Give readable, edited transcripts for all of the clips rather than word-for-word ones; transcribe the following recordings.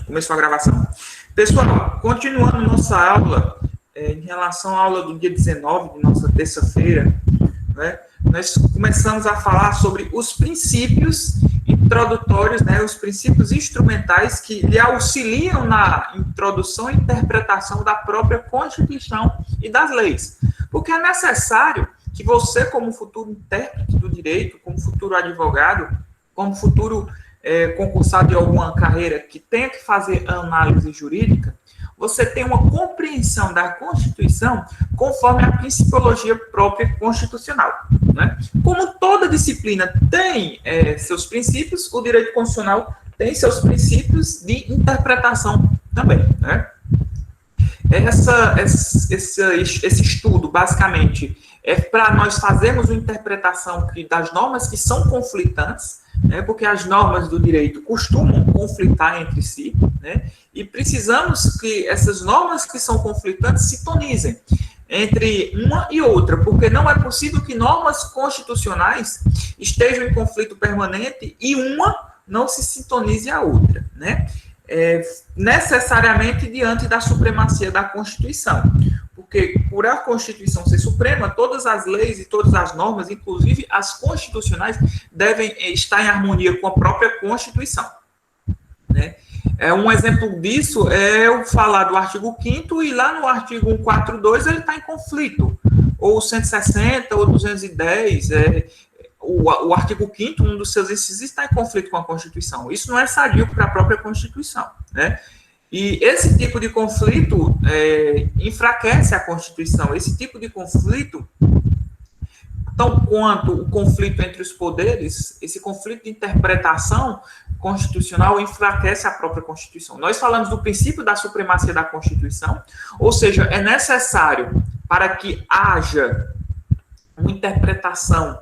Começou a gravação. Pessoal, continuando nossa aula, em relação à aula do dia 19, de nossa terça-feira, né, nós começamos a falar sobre os princípios introdutórios, né, os princípios instrumentais que lhe auxiliam na introdução e interpretação da própria Constituição e das leis. Porque é necessário que você, como futuro intérprete do direito, como futuro advogado, como futuro concursado de alguma carreira que tenha que fazer análise jurídica, você tem uma compreensão da Constituição conforme a principiologia própria constitucional, né? Como toda disciplina tem seus princípios, o direito constitucional tem seus princípios de interpretação também, né? Esse estudo, basicamente, é para nós fazermos uma interpretação das normas que são conflitantes, né, porque as normas do direito costumam conflitar entre si, né, e precisamos que essas normas que são conflitantes sintonizem entre uma e outra, porque não é possível que normas constitucionais estejam em conflito permanente e uma não se sintonize à outra, né? Necessariamente diante da supremacia da Constituição, porque por a Constituição ser suprema, todas as leis e todas as normas, inclusive as constitucionais, devem estar em harmonia com a própria Constituição, né? Um exemplo disso é eu falar do artigo 5º e lá no artigo 142 ele está em conflito, ou 160 ou 210, o artigo 5º, um dos seus incisos, está em conflito com a Constituição. Isso não é sadio para a própria Constituição, né? E esse tipo de conflito enfraquece a Constituição. Esse tipo de conflito, tão quanto o conflito entre os poderes, esse conflito de interpretação constitucional enfraquece a própria Constituição. Nós falamos do princípio da supremacia da Constituição, ou seja, é necessário para que haja uma interpretação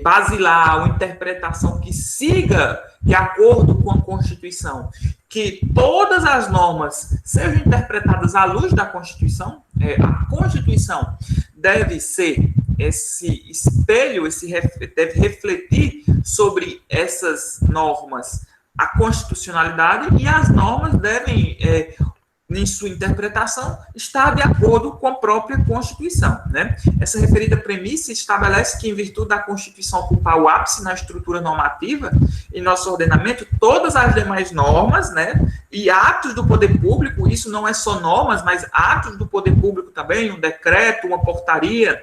basilar, uma interpretação que siga de acordo com a Constituição, que todas as normas sejam interpretadas à luz da Constituição. A Constituição deve ser esse espelho, deve refletir sobre essas normas a constitucionalidade, e as normas devem, em sua interpretação, estar de acordo com a própria Constituição, né? Essa referida premissa estabelece que, em virtude da Constituição ocupar o ápice na estrutura normativa em nosso ordenamento, todas as demais normas, né, e atos do poder público, isso não é só normas, mas atos do poder público também, um decreto, uma portaria,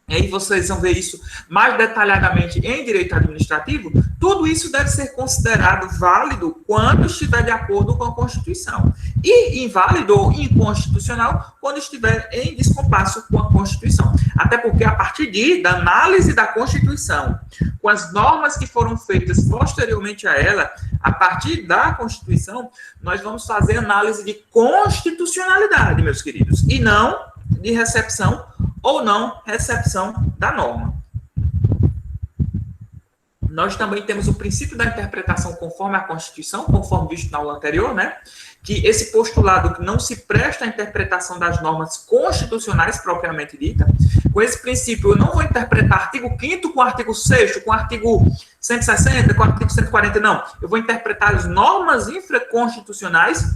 e aí vocês vão ver isso mais detalhadamente em direito administrativo, tudo isso deve ser considerado válido quando estiver de acordo com a Constituição. E inválido ou inconstitucional quando estiver em descompasso com a Constituição. Até porque, a partir da análise da Constituição, com as normas que foram feitas posteriormente a ela, a partir da Constituição, nós vamos fazer análise de constitucionalidade, meus queridos, e não de recepção ou não recepção da norma. Nós também temos o princípio da interpretação conforme a Constituição, conforme visto na aula anterior, né? Que esse postulado que não se presta à interpretação das normas constitucionais propriamente dita. Com esse princípio, eu não vou interpretar artigo 5º com artigo 6º, com artigo 160, com artigo 140, não. Eu vou interpretar as normas infraconstitucionais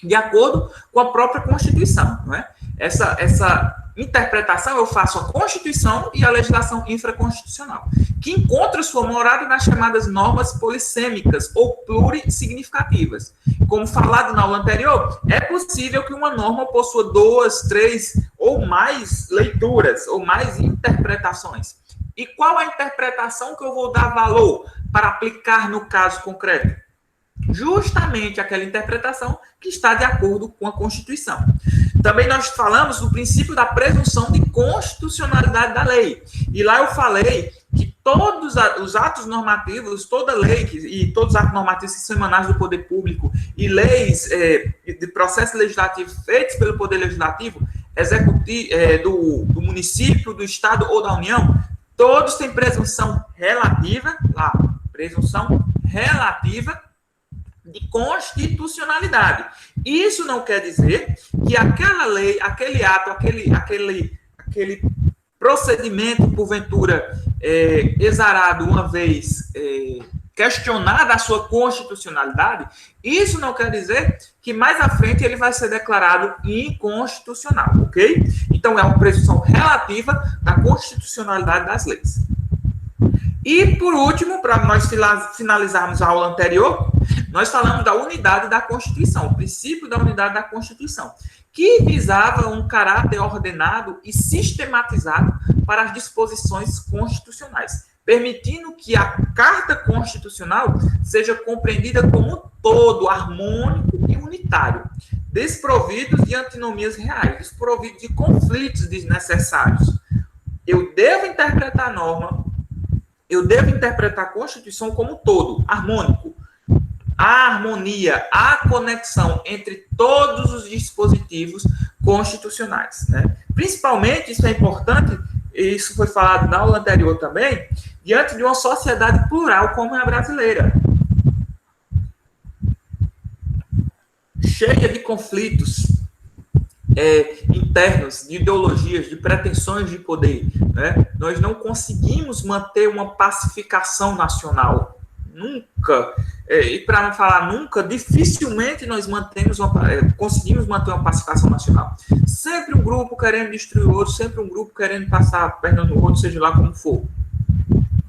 de acordo com a própria Constituição, não é? Essa interpretação eu faço a Constituição e a legislação infraconstitucional, que encontra sua morada nas chamadas normas polissêmicas ou plurissignificativas. Como falado na aula anterior, é possível que uma norma possua 2, 3 ou mais leituras, ou mais interpretações. E qual a interpretação que eu vou dar valor para aplicar no caso concreto? Justamente aquela interpretação que está de acordo com a Constituição. Também nós falamos do princípio da presunção de constitucionalidade da lei. E lá eu falei que todos os atos normativos, toda lei e todos os atos normativos que são emanados do poder público e leis de processo legislativo feitos pelo poder legislativo, executivo, do município, do estado ou da União, todos têm presunção relativa, presunção relativa de constitucionalidade. Isso não quer dizer que aquela lei, aquele ato, aquele procedimento, porventura, exarado uma vez questionada a sua constitucionalidade, isso não quer dizer que mais à frente ele vai ser declarado inconstitucional, ok? Então, é uma presunção relativa da constitucionalidade das leis. E, por último, para nós finalizarmos a aula anterior, nós falamos da unidade da Constituição, o princípio da unidade da Constituição, que visava um caráter ordenado e sistematizado para as disposições constitucionais, permitindo que a Carta Constitucional seja compreendida como um todo harmônico e unitário, desprovido de antinomias reais, desprovido de conflitos desnecessários. Eu devo interpretar a norma, eu devo interpretar a Constituição como um todo, harmônico. A harmonia, a conexão entre todos os dispositivos constitucionais, né? Principalmente, isso é importante, e isso foi falado na aula anterior também, diante de uma sociedade plural como é a brasileira, cheia de conflitos internos, de ideologias, de pretensões de poder, né? Nós não conseguimos manter uma pacificação nacional, nunca, e para não falar nunca, dificilmente nós conseguimos manter uma pacificação nacional. Sempre um grupo querendo destruir o outro, sempre um grupo querendo passar a perna no outro, seja lá como for.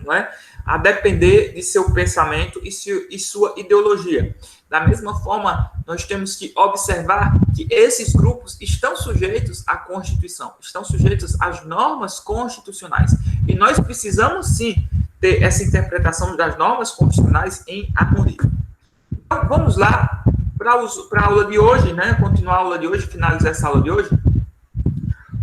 Não é? A depender de seu pensamento e sua ideologia. Da mesma forma, nós temos que observar que esses grupos estão sujeitos à Constituição, estão sujeitos às normas constitucionais. E nós precisamos, sim, ter essa interpretação das normas constitucionais em harmonia. Então, vamos lá para a aula de hoje, né? Continuar a aula de hoje, finalizar essa aula de hoje.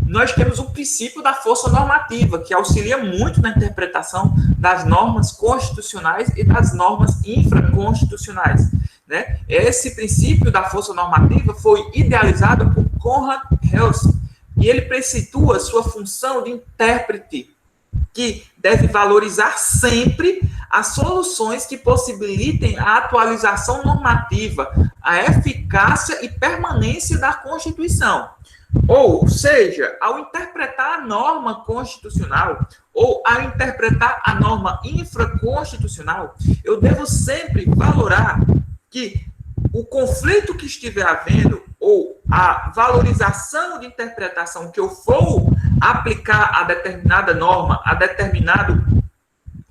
Nós temos o princípio da força normativa, que auxilia muito na interpretação das normas constitucionais e das normas infraconstitucionais, né? Esse princípio da força normativa foi idealizado por Konrad Helsing, e ele precitua sua função de intérprete, que deve valorizar sempre as soluções que possibilitem a atualização normativa, a eficácia e permanência da Constituição. Ou seja, ao interpretar a norma constitucional ou ao interpretar a norma infraconstitucional, eu devo sempre valorar que o conflito que estiver havendo ou a valorização de interpretação que eu for aplicar a determinada norma, a determinado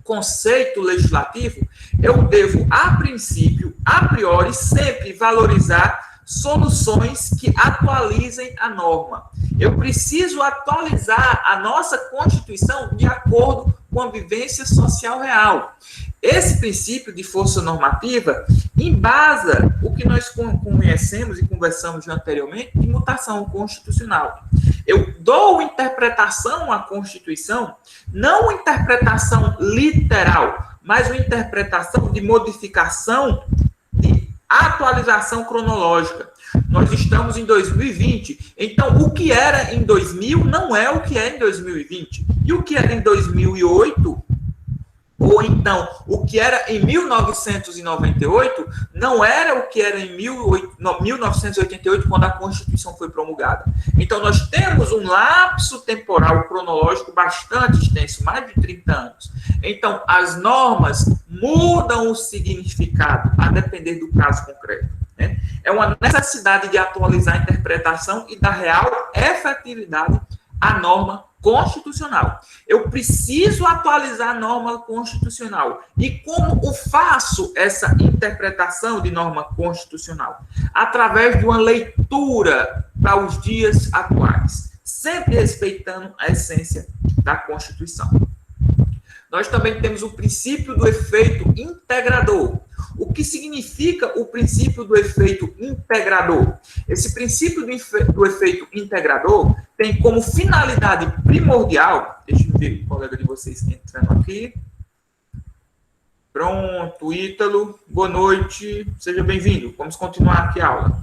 conceito legislativo, eu devo, a princípio, a priori, sempre valorizar soluções que atualizem a norma. Eu preciso atualizar a nossa Constituição de acordo com a vivência social real. Esse princípio de força normativa embasa o que nós conhecemos e conversamos anteriormente de mutação constitucional. Eu dou interpretação à Constituição, não uma interpretação literal, mas uma interpretação de modificação, de atualização cronológica. Nós estamos em 2020, então o que era em 2000 não é o que é em 2020. E o que era em 2008, ou então o que era em 1998, não era o que era em 1988, quando a Constituição foi promulgada. Então nós temos um lapso temporal cronológico bastante extenso, mais de 30 anos. Então as normas mudam o significado, a depender do caso concreto. Né? É uma necessidade de atualizar a interpretação e dar real efetividade à norma constitucional. Eu preciso atualizar a norma constitucional. E como eu faço essa interpretação de norma constitucional? Através de uma leitura para os dias atuais, sempre respeitando a essência da Constituição. Nós também temos o princípio do efeito integrador. O que significa o princípio do efeito integrador? Esse princípio do efeito integrador tem como finalidade primordial, deixa eu ver o colega de vocês entrando aqui. Pronto, Ítalo, boa noite, seja bem-vindo. Vamos continuar aqui a aula.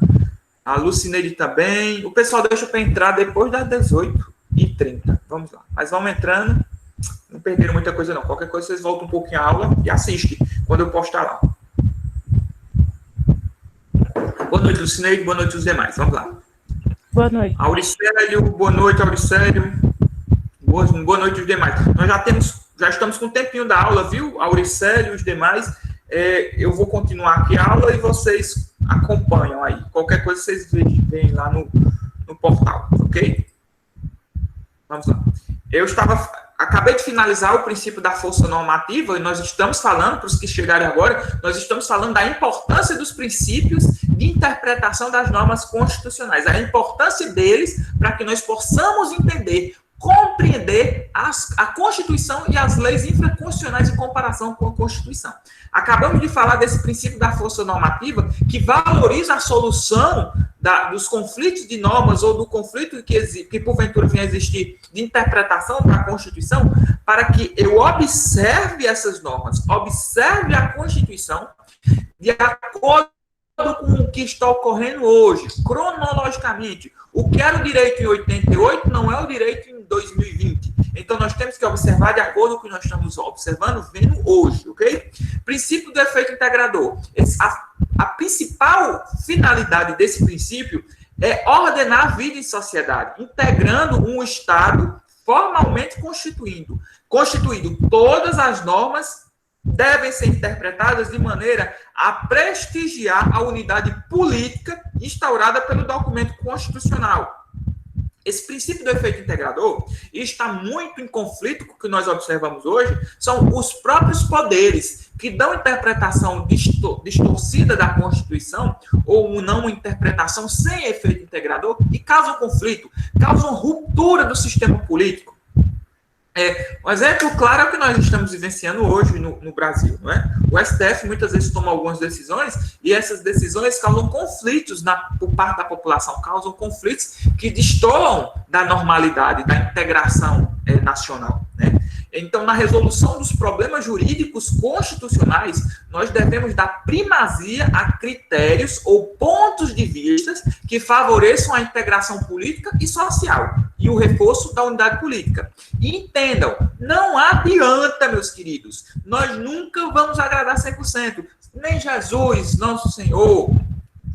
A Lucineide também. O pessoal deixa para entrar depois das 18h30. Vamos lá, mas vamos entrando. Não perderam muita coisa não. Qualquer coisa vocês voltam um pouquinho à aula e assistem quando eu postar lá. Boa noite, Lucineide. Boa noite os demais. Vamos lá. Boa noite. Auricélio. Boa noite, Auricélio. Boa noite os demais. Nós já estamos com um tempinho da aula, viu? Auricélio e os demais. eu vou continuar aqui a aula e vocês acompanham aí. Qualquer coisa vocês veem lá no portal, ok? Vamos lá. Acabei de finalizar o princípio da força normativa e nós estamos falando, para os que chegarem agora, nós estamos falando da importância dos princípios de interpretação das normas constitucionais, a importância deles para que nós possamos entender, compreender a Constituição e as leis infraconstitucionais em comparação com a Constituição. Acabamos de falar desse princípio da força normativa que valoriza a solução dos conflitos de normas ou do conflito que porventura venha a existir de interpretação da Constituição, para que eu observe essas normas, observe a Constituição de acordo com o que está ocorrendo hoje, cronologicamente. O que era o direito em 88 não é o direito em 2020. Então, nós temos que observar de acordo com o que nós estamos observando, vendo hoje, ok? Princípio do efeito integrador. A principal finalidade desse princípio é ordenar a vida em sociedade, integrando um Estado formalmente constituído. Todas as normas devem ser interpretadas de maneira a prestigiar a unidade política instaurada pelo documento constitucional. Esse princípio do efeito integrador está muito em conflito com o que nós observamos hoje, são os próprios poderes que dão interpretação distorcida da Constituição ou não uma interpretação sem efeito integrador e causam conflito, causam ruptura do sistema político. Um exemplo claro é o que nós estamos vivenciando hoje no Brasil, não é? O STF muitas vezes toma algumas decisões e essas decisões causam conflitos por parte da população, causam conflitos que destoam da normalidade, da integração nacional, né? Então, na resolução dos problemas jurídicos constitucionais, nós devemos dar primazia a critérios ou pontos de vista que favoreçam a integração política e social e o reforço da unidade política. E entendam, não adianta, meus queridos, nós nunca vamos agradar 100%. Nem Jesus, nosso Senhor,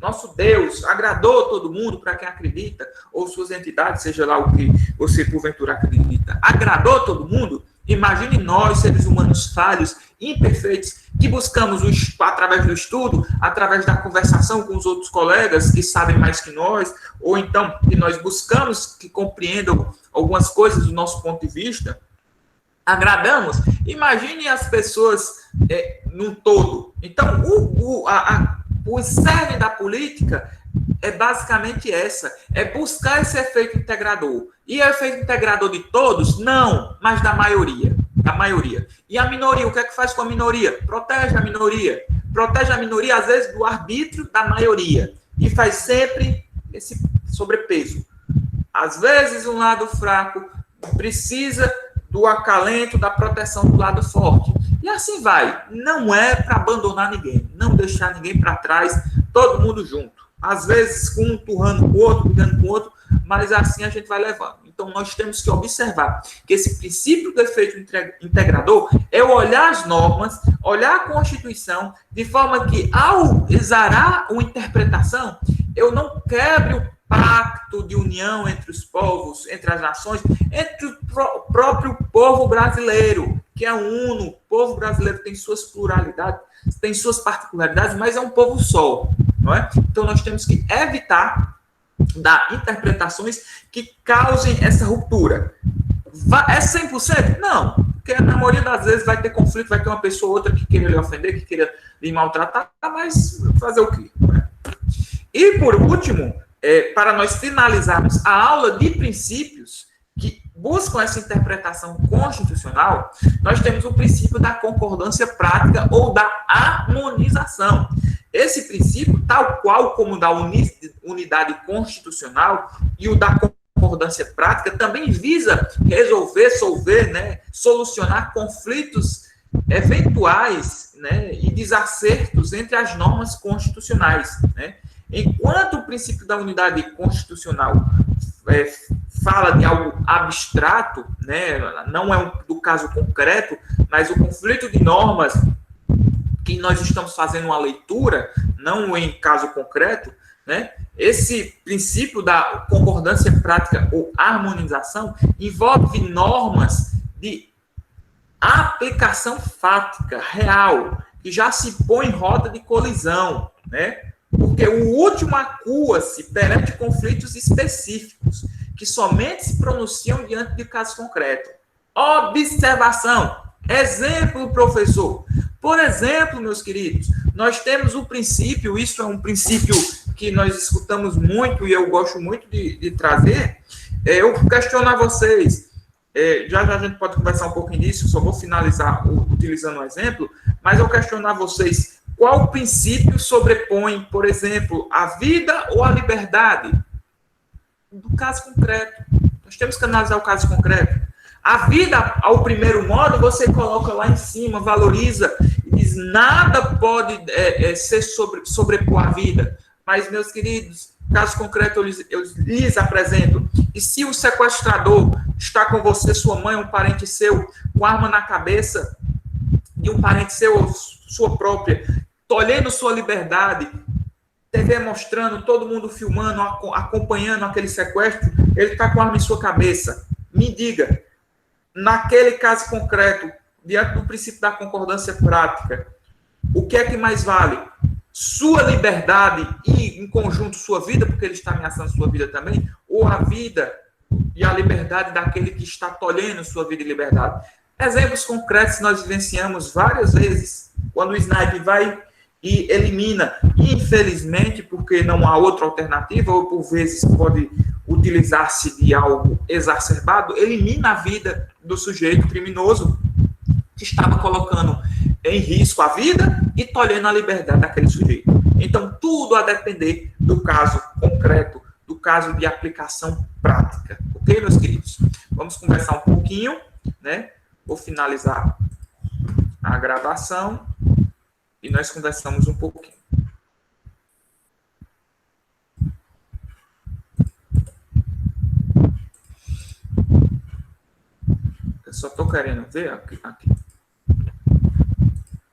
nosso Deus, agradou todo mundo para quem acredita, ou suas entidades, seja lá o que você porventura acredita, agradou todo mundo. Imagine nós, seres humanos falhos, imperfeitos, que buscamos através do estudo, através da conversação com os outros colegas que sabem mais que nós, ou então que nós buscamos que compreendam algumas coisas do nosso ponto de vista, agradamos. Imagine as pessoas num todo. Então, o cerne da política é basicamente é buscar esse efeito integrador. E é o efeito integrador de todos? Não, mas da maioria. Da maioria. E a minoria, o que é que faz com a minoria? Protege a minoria. Protege a minoria, às vezes, do arbítrio da maioria. E faz sempre esse sobrepeso. Às vezes, um lado fraco precisa do acalento, da proteção do lado forte. E assim vai. Não é para abandonar ninguém. Não deixar ninguém para trás, todo mundo junto. Às vezes, um empurrando com o outro, brigando com o outro, mas assim a gente vai levando. Então, nós temos que observar que esse princípio do efeito integrador é olhar as normas, olhar a Constituição, de forma que, ao exarar uma interpretação, eu não quebre o pacto de união entre os povos, entre as nações, entre o próprio povo brasileiro, que é uno. O povo brasileiro tem suas pluralidades, tem suas particularidades, mas é um povo só, não é? Então, nós temos que evitar dar interpretações que causem essa ruptura. É 100%? Não, porque na maioria das vezes vai ter conflito, vai ter uma pessoa ou outra que queira lhe ofender, que queira lhe maltratar, mas fazer o quê? E, por último, para nós finalizarmos a aula de princípios que buscam essa interpretação constitucional, nós temos o princípio da concordância prática ou da harmonização. Esse princípio, tal qual como o da unidade constitucional e o da concordância prática, também visa solucionar conflitos eventuais, né, e desacertos entre as normas constitucionais, né? Enquanto o princípio da unidade constitucional fala de algo abstrato, né, não é do caso concreto, mas o conflito de normas que nós estamos fazendo uma leitura, não em caso concreto, né? Esse princípio da concordância prática ou harmonização envolve normas de aplicação fática, real, que já se põe em rota de colisão, né? Porque o último acua-se perante conflitos específicos, que somente se pronunciam diante de casos concretos. Observação. Exemplo, professor. Por exemplo, meus queridos, nós temos o princípio, isso é um princípio que nós escutamos muito e eu gosto muito de trazer. Eu questiono a vocês, já a gente pode conversar um pouquinho disso, só vou finalizar utilizando um exemplo, mas eu questiono a vocês, qual princípio sobrepõe, por exemplo, a vida ou a liberdade? Do caso concreto. Nós temos que analisar o caso concreto. A vida, ao primeiro modo, você coloca lá em cima, valoriza, e diz, nada pode sobrepor a vida. Mas, meus queridos, caso concreto eu lhes apresento. E se o sequestrador está com você, sua mãe, um parente seu, com arma na cabeça, de um parente seu ou sua própria, tolhendo sua liberdade, TV mostrando, todo mundo filmando, acompanhando aquele sequestro, ele está com arma em sua cabeça. Me diga, naquele caso concreto, diante do princípio da concordância prática, o que é que mais vale? Sua liberdade e, em conjunto, sua vida, porque ele está ameaçando sua vida também, ou a vida e a liberdade daquele que está tolhendo sua vida e liberdade? Exemplos concretos nós vivenciamos várias vezes, quando o sniper vai e elimina, infelizmente, porque não há outra alternativa, ou por vezes pode utilizar-se de algo exacerbado, elimina a vida do sujeito criminoso que estava colocando em risco a vida e tolhendo a liberdade daquele sujeito. Então, tudo a depender do caso concreto, do caso de aplicação prática. Ok, meus queridos? Vamos conversar um pouquinho, né? Vou finalizar a gravação e nós conversamos um pouquinho. Eu só estou querendo ver aqui.